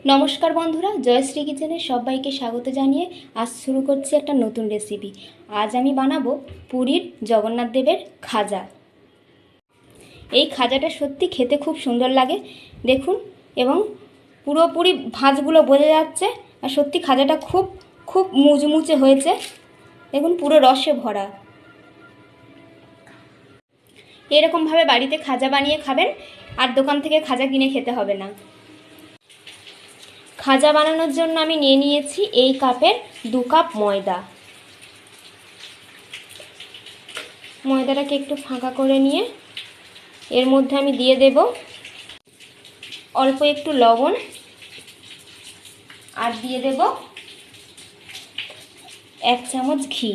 নমস্কার বন্ধুরা, জয়শ্রী কিচেনে সবাইকে স্বাগত জানিয়ে আজ শুরু করছি একটা নতুন রেসিপি। আজ আমি বানাবো পুরীর জগন্নাথ দেবের খাজা। এই খাজাটা সত্যি খেতে খুব সুন্দর লাগে, দেখুন, এবং পুরোপুরি ভাঁজগুলো বোঝা যাচ্ছে। আর সত্যি খাজাটা খুব খুব মুচমুচে হয়েছে, দেখুন, পুরো রসে ভরা। এরকমভাবে বাড়িতে খাজা বানিয়ে খাবেন, আর দোকান থেকে খাজা কিনে খেতে হবে না। খাজা বানানোর জন্য আমি নিয়ে নিয়েছি এই কাপের 2 কাপ ময়দা। ময়দাটাকে একটু ফাঁকা করে নিয়ে এর মধ্যে আমি দিয়ে দেব অল্প একটু লবণ, আর দিয়ে দেব 1 চামচ ঘি।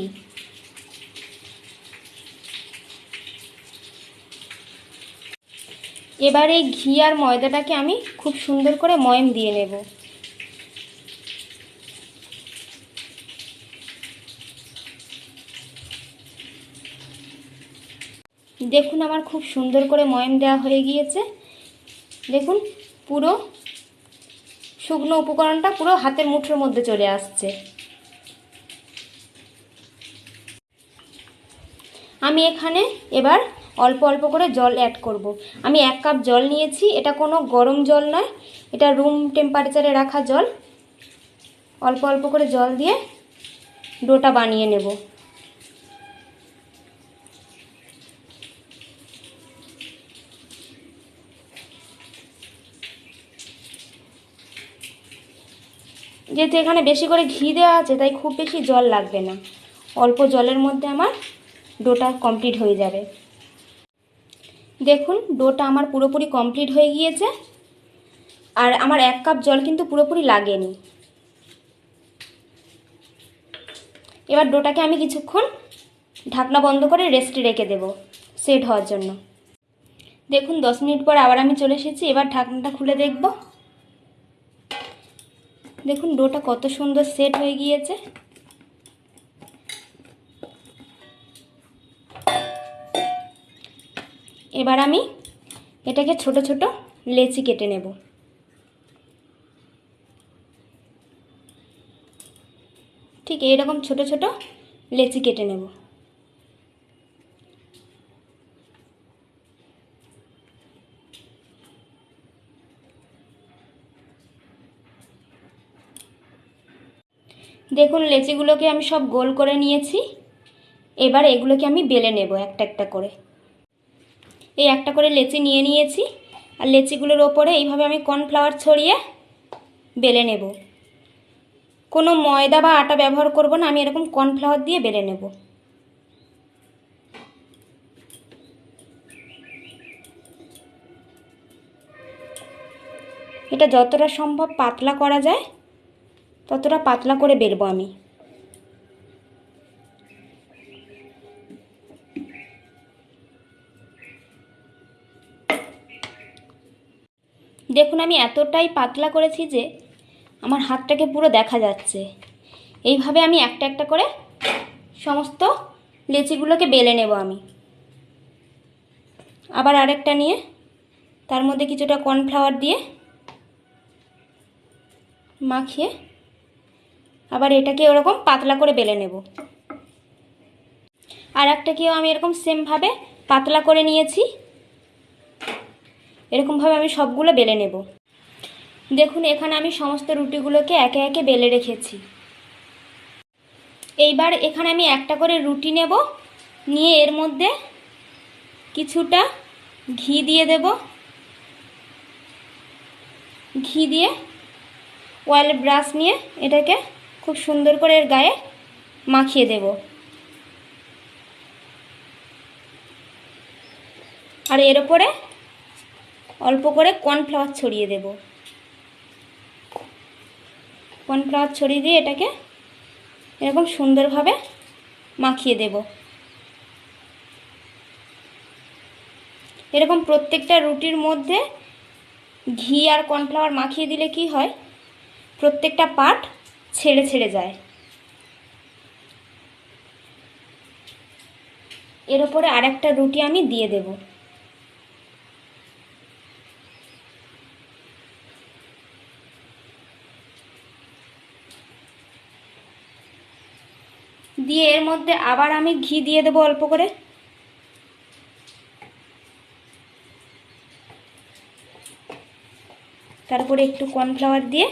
এবার এই ঘি আর ময়দাটাকে আমি খুব সুন্দর করে ময়ম দিয়ে নেব। দেখুন, আমার খুব সুন্দর করে ময়ম দেওয়া হয়ে গিয়েছে। দেখুন, পুরো শুকনো উপকরণটা পুরো হাতের মুঠোর মধ্যে চলে আসছে। আমি এখানে এবার অল্প অল্প করে জল অ্যাড করব। আমি 1 কাপ জল নিয়েছি, এটা কোনো গরম জল নয়, এটা রুম টেম্পারেচারে রাখা জল। অল্প অল্প করে জল দিয়ে ডোটা বানিয়ে নেব। যেহেতু এখানে বেশি করে ঘি দেওয়া আছে, তাই খুব বেশি জল লাগবে না, অল্প জলের মধ্যে আমার ডোটা কমপ্লিট হয়ে যাবে। দেখুন, ডোটা আমার পুরোপুরি কমপ্লিট হয়ে গিয়েছে, আর আমার 1 কাপ জল কিন্তু পুরোপুরি লাগেনি। এবার ডোটাকে আমি কিছুক্ষণ ঢাকনা বন্ধ করে রেস্টে রেখে দেব সেট হওয়ার জন্য। দেখুন, 10 মিনিট পর আবার আমি চলে এসেছি। এবার ঢাকনাটা খুলে দেখব। দেখুন, ডোটা কত সুন্দর সেট হয়ে গিয়েছে। এবার আমি এটাকে ছোট ছোট লেচি কেটে নেব। ঠিক এইরকম ছোট ছোট লেচি কেটে নেব। দেখুন, লেচিগুলোকে আমি সব গোল করে নিয়েছি। এবার এগুলোকে আমি বেলে নেব একটা একটা করে। এই একটা করে লেচি নিয়ে নিয়েছি, আর লেচিগুলোর ওপরে এইভাবে আমি কর্নফ্লাওয়ার ছড়িয়ে বেলে নেব। কোনো ময়দা বা আটা ব্যবহার করব না, আমি এরকম কর্নফ্লাওয়ার দিয়ে বেলে নেব। এটা যতটা সম্ভব পাতলা করা যায় ততটা পাতলা করে বেলবো আমি। দেখুন, আমি এতটাই পাতলা করেছি যে আমার হাতটাকে পুরো দেখা যাচ্ছে। এইভাবে আমি একটা একটা করে সমস্ত লেচিগুলোকে বেলে নেব আমি। আবার আরেকটা নিয়ে তার মধ্যে কিছুটা কর্নফ্লাওয়ার দিয়ে মাখিয়ে আবার এটাকে ওরকম পাতলা করে বেলে নেব। আর একটাকেও আমি এরকম সেমভাবে পাতলা করে নিয়েছি। এরকমভাবে আমি সবগুলো বেলে নেব। দেখুন, এখানে আমি সমস্ত রুটিগুলোকে একে একে বেলে রেখেছি। এইবার এখানে আমি একটা করে রুটি নেব, নিয়ে এর মধ্যে কিছুটা ঘি দিয়ে দেব। ঘি দিয়ে অয়েল ব্রাশ নিয়ে এটাকে খুব সুন্দর করে এর গায়ে মাখিয়ে দেব। আর এর উপরে অল্প করে কর্নফ্লাওয়ার ছড়িয়ে দেব। কর্নফ্লাওয়ার ছড়িয়ে দিয়ে এটাকে এরকম সুন্দরভাবে মাখিয়ে দেব। এরকম প্রত্যেকটা রুটির মধ্যে ঘি আর কর্নফ্লাওয়ার মাখিয়ে দিলে কি হয়, প্রত্যেকটা পার্ট ছেড়ে ছেড়ে যায়। এর উপরে আরেকটা রুটি আমি দিয়ে দেব। দিয়ে এর মধ্যে আবার আমি ঘি দিয়ে দেবো অল্প করে। তারপরে একটু কর্নফ্লাওয়ার দিয়ে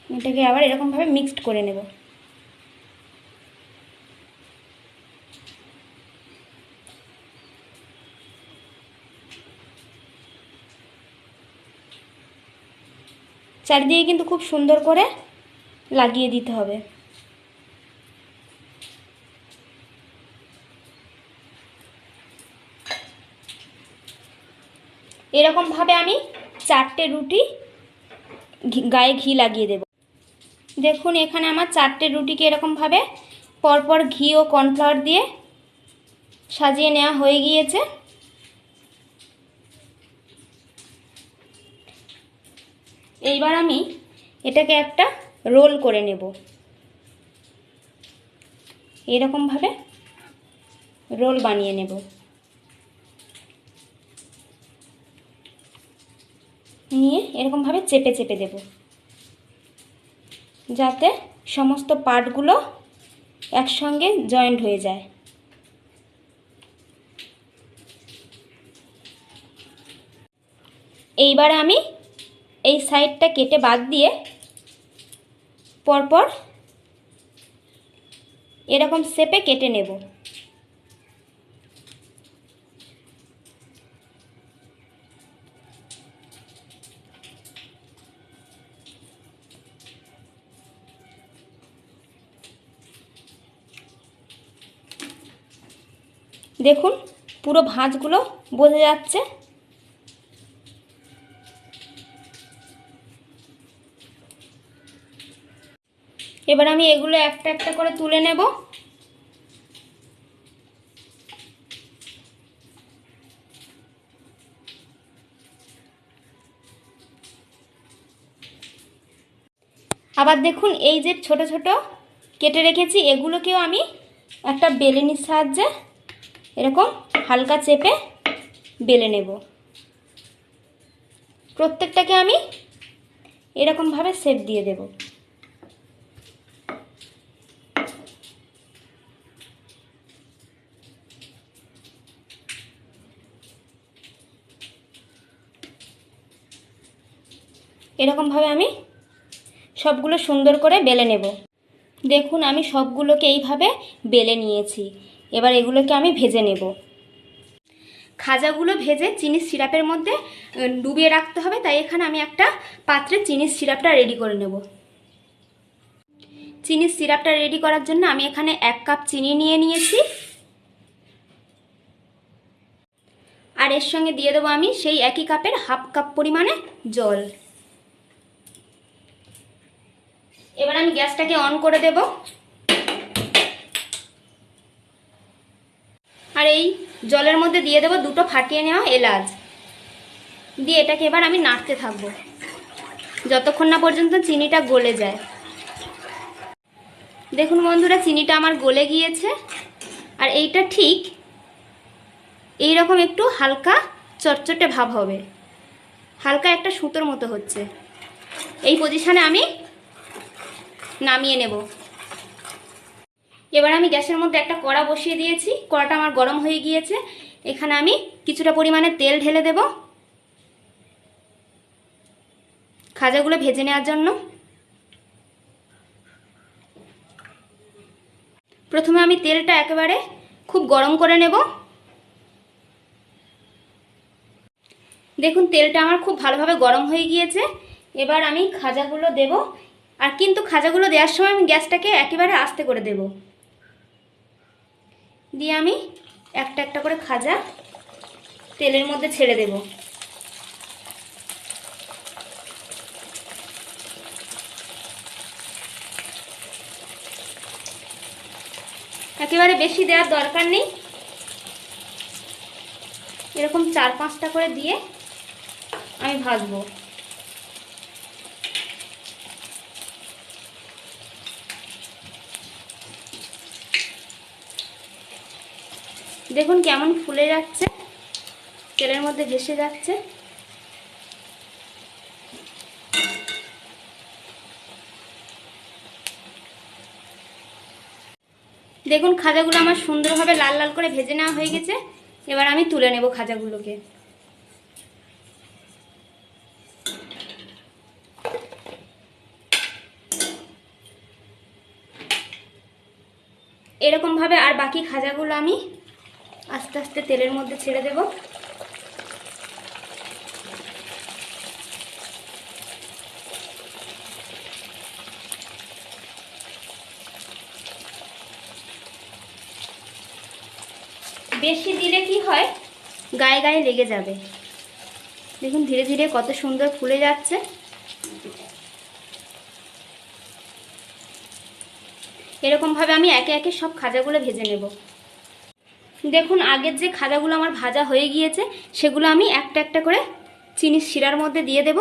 এটাকে আবার এরকমভাবে মিক্সড করে নেব। চারিদিকে কিন্তু খুব সুন্দর করে লাগিয়ে দিতে হবে। এরকমভাবে আমি 4টে রুটি গায়ে ঘি লাগিয়ে দেব। দেখুন এখানে আমার 4টে রুটিকে এরকমভাবে পরপর ঘি ও কর্নফ্লাওয়ার দিয়ে সাজিয়ে নেওয়া হয়ে গিয়েছে। এইবার আমি এটাকে একটা রোল করে নেব। এরকমভাবে রোল বানিয়ে নেব। নিয়ে এরকমভাবে চেপে চেপে দেব, যাতে সমস্ত পার্টগুলো একসঙ্গে জয়েন্ট হয়ে যায়। এইবার আমি এই সাইডটা কেটে বাদ দিয়ে পরপর এরকম শেপে কেটে নেব। দেখুন পুরো ভাঁজগুলো বোঝা যাচ্ছে। এবার আমি এগুলো একটা একটা করে তুলে নেব। আবার দেখুন এই যে ছোট ছোট কেটে রেখেছি, এগুলোকেও আমি একটা বেলনির সাহায্যে এরকম হালকা চেপে বেলে নেব। প্রত্যেকটাকে আমি এরকমভাবে শেপ দিয়ে দেব। এরকমভাবে আমি সবগুলো সুন্দর করে বেলে নেব। দেখুন আমি সবগুলোকে এইভাবে বেলে নিয়েছি। এবার এগুলোকে আমি ভেজে নেব। খাজাগুলো ভেজে চিনির সিরাপের মধ্যে ডুবিয়ে রাখতে হবে, তাই এখানে আমি একটা পাত্রে চিনির সিরাপটা রেডি করে নেব। চিনির সিরাপটা রেডি করার জন্য আমি এখানে 1 কাপ চিনি নিয়ে নিয়েছি। আর এর সঙ্গে দিয়ে দেবো আমি সেই একই কাপের হাফ কাপ পরিমাণে জল। এবার আমি গ্যাসটাকে অন করে দেব। আর এই জলের মধ্যে দিয়ে দেবো 2টো ফাটিয়ে নেওয়া এলাচ। দিয়ে এটাকে এবার আমি নাড়তে থাকবো যতক্ষণ না পর্যন্ত চিনিটা গলে যায়। দেখুন বন্ধুরা চিনিটা আমার গলে গিয়েছে। আর এইটা ঠিক এই রকম একটু হালকা চটচটে ভাব হবে, হালকা একটা সুতোর মতো হচ্ছে। এই পজিশনে আমি নামিয়ে নেব। এবার আমি গ্যাসের মধ্যে একটা কড়া বসিয়ে দিয়েছি। কড়াটা আমার গরম হয়ে গিয়েছে। এখানে আমি কিছুটা পরিমাণে তেল ঢেলে দেব খাজাগুলো ভেজে নেওয়ার জন্য। প্রথমে আমি তেলটা একেবারে খুব গরম করে নেব। দেখুন তেলটা আমার খুব ভালোভাবে গরম হয়ে গিয়েছে। এবার আমি খাজাগুলো দেব। আর কিন্তু খাজাগুলো দেওয়ার সময় আমি গ্যাসটাকে একেবারে আস্তে করে দেব। দিয়ে আমি একটা একটা করে খাজা তেলের মধ্যে ছেড়ে দেব। একেবারে বেশি দেওয়ার দরকার নেই, এরকম 4-5টা করে দিয়ে আমি ভাজবো। দেখুন কেমন ফুলে যাচ্ছে, তেলের মধ্যে ভেসে যাচ্ছে। দেখুন খাজাগুলো আমার সুন্দরভাবে লাল লাল করে ভেজে নেওয়া হয়ে গেছে। এবার আমি তুলে নেব খাজাগুলোকে। এরকমভাবে আর বাকি খাজাগুলো আমি আস্তে আস্তে তেলের মধ্যে ছেড়ে দেব। বেশি দিলে কি হয়, গায়ে গায়ে লেগে যাবে। দেখুন ধীরে ধীরে কত সুন্দর ফুলে যাচ্ছে। এরকমভাবে আমি একে একে সব খাজাগুলো ভেজে নেব। দেখুন আগের যে খাজাগুলো আমার ভাজা হয়ে গিয়েছে সেগুলো আমি একটা একটা করে চিনির শিরার মধ্যে দিয়ে দেব।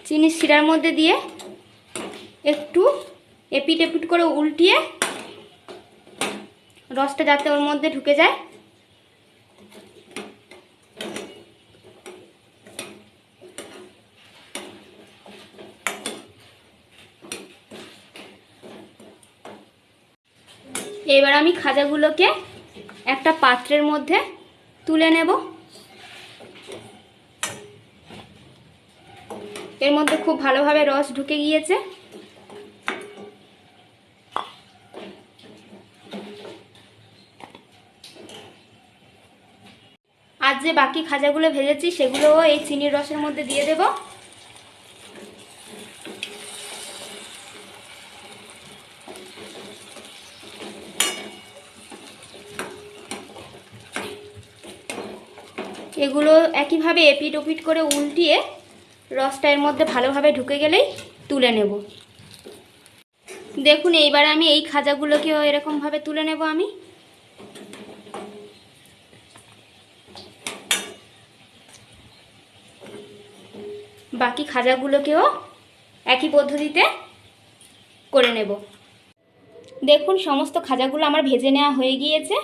চিনির শিরার মধ্যে দিয়ে একটু এপিট এপিট করে উল্টিয়ে রসটা যাতে ওর মধ্যে ঢুকে যায়। এবার আমি খাজাগুলোকে একটা পাত্রের মধ্যে তুলে নেব। এর মধ্যে খুব ভালোভাবে রস ঢুকে গিয়েছে। আর যে বাকি খাজাগুলো ভেজেছি সেগুলোও এই চিনির রসের মধ্যে দিয়ে দেব। এগুলো একইভাবে এপিট ওপিট করে উল্টিয়ে রসটা এর মধ্যে ভালোভাবে ঢুকে গেলেই তুলে নেব। দেখুন এইবার আমি এই খাজাগুলোকেও এরকমভাবে তুলে নেব। আমি বাকি খাজাগুলোকেও একই পদ্ধতিতে করে নেব। দেখুন সমস্ত খাজাগুলো আমার ভেজে নেওয়া হয়ে গিয়েছে।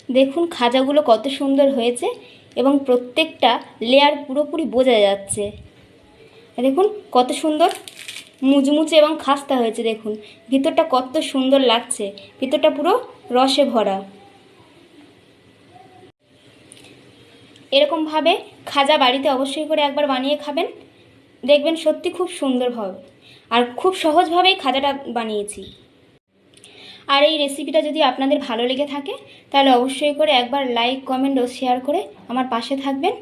দেখুন খাজাগুলো কত সুন্দর হয়েছে এবং প্রত্যেকটা লেয়ার পুরোপুরি বোঝা যাচ্ছে। দেখুন কত সুন্দর মুচমুচে এবং খাস্তা হয়েছে। দেখুন ভিতরটা কত সুন্দর লাগছে, ভিতরটা পুরো রসে ভরা। এরকমভাবে খাজা বাড়িতে অবশ্যই করে একবার বানিয়ে খাবেন, দেখবেন সত্যি খুব সুন্দরভাবে আর খুব সহজভাবেই খাজাটা বানিয়েছি। আর এই রেসিপিটা যদি আপনাদের ভালো লেগে থাকে তাহলে অবশ্যই করে একবার লাইক, কমেন্ট ও শেয়ার করে আমার পাশে থাকবেন।